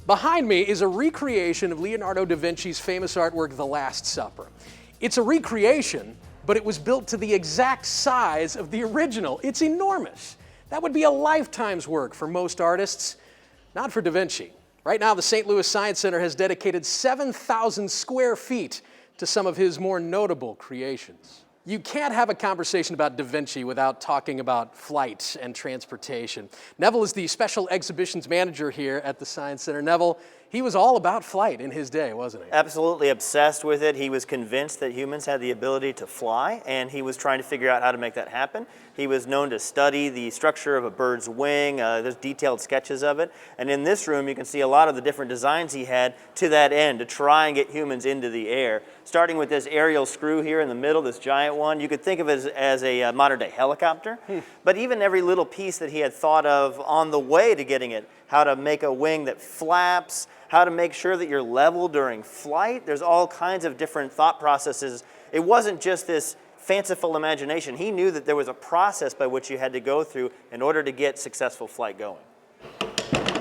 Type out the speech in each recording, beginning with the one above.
Behind me is a recreation of Leonardo da Vinci's famous artwork, The Last Supper. It's a recreation, but it was built to the exact size of the original. It's enormous. That would be a lifetime's work for most artists, not for da Vinci. Right now, the St. Louis Science Center has dedicated 7,000 square feet to some of his more notable creations. You can't have a conversation about da Vinci without talking about flight and transportation. Neville is the special exhibitions manager here at the Science Center. Neville, he was all about flight in his day, wasn't he? Absolutely obsessed with it. He was convinced that humans had the ability to fly, and he was trying to figure out how to make that happen. He was known to study the structure of a bird's wing. There's detailed sketches of it. And in this room, you can see a lot of the different designs he had to that end, to try and get humans into the air. Starting with this aerial screw here in the middle, this giant one. You could think of it as a modern-day helicopter. But even every little piece that he had thought of on the way to getting it, how to make a wing that flaps, how to make sure that you're level during flight. There's all kinds of different thought processes. It wasn't just this fanciful imagination. He knew that there was a process by which you had to go through in order to get successful flight going.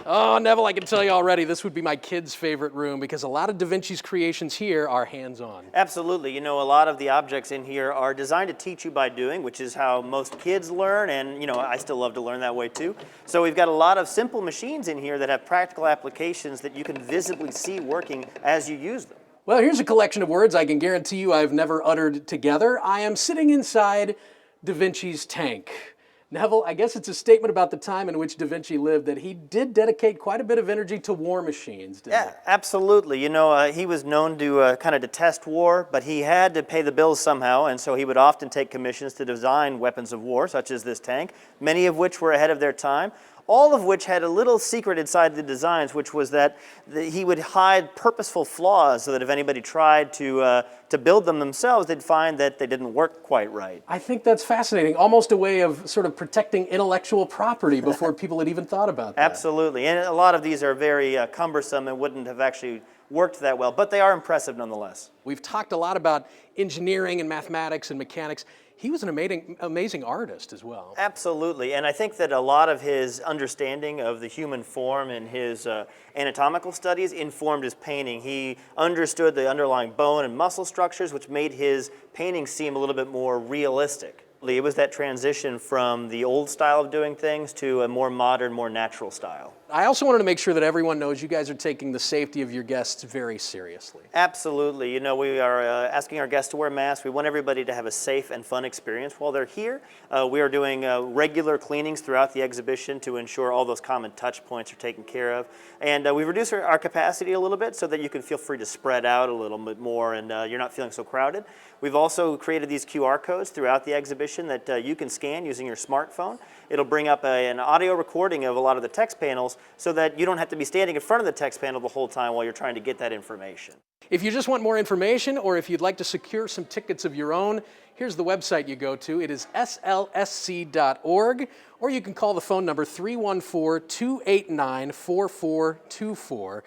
Oh, Neville, I can tell you already, this would be my kid's favorite room because a lot of da Vinci's creations here are hands-on. Absolutely. You know, a lot of the objects in here are designed to teach you by doing, which is how most kids learn, and, you know, I still love to learn that way too. So we've got a lot of simple machines in here that have practical applications that you can visibly see working as you use them. Well, here's a collection of words I can guarantee you I've never uttered together. I am sitting inside da Vinci's tank. Neville, I guess it's a statement about the time in which da Vinci lived that he did dedicate quite a bit of energy to war machines, didn't he? Yeah, absolutely. You know, he was known to kind of detest war, but he had to pay the bills somehow, and so he would often take commissions to design weapons of war, such as this tank, many of which were ahead of their time. All of which had a little secret inside the designs, which was that he would hide purposeful flaws so that if anybody tried to build them themselves, they'd find that they didn't work quite right. I think that's fascinating, almost a way of sort of protecting intellectual property before people had even thought about that. Absolutely, and a lot of these are very cumbersome and wouldn't have actually worked that well, but they are impressive nonetheless. We've talked a lot about engineering and mathematics and mechanics. He was an amazing artist as well. Absolutely, and I think that a lot of his understanding of the human form and his anatomical studies informed his painting. He understood the underlying bone and muscle structures, which made his painting seem a little bit more realistic. It was that transition from the old style of doing things to a more modern, more natural style. I also wanted to make sure that everyone knows you guys are taking the safety of your guests very seriously. Absolutely. You know, we are asking our guests to wear masks. We want everybody to have a safe and fun experience while they're here. We are doing regular cleanings throughout the exhibition to ensure all those common touch points are taken care of. And we've reduced our capacity a little bit so that you can feel free to spread out a little bit more and you're not feeling so crowded. We've also created these QR codes throughout the exhibition that you can scan using your smartphone. It'll bring up an audio recording of a lot of the text panels so that you don't have to be standing in front of the text panel the whole time while you're trying to get that information. If you just want more information or if you'd like to secure some tickets of your own, here's the website you go to. It is slsc.org, or you can call the phone number 314-289-4424.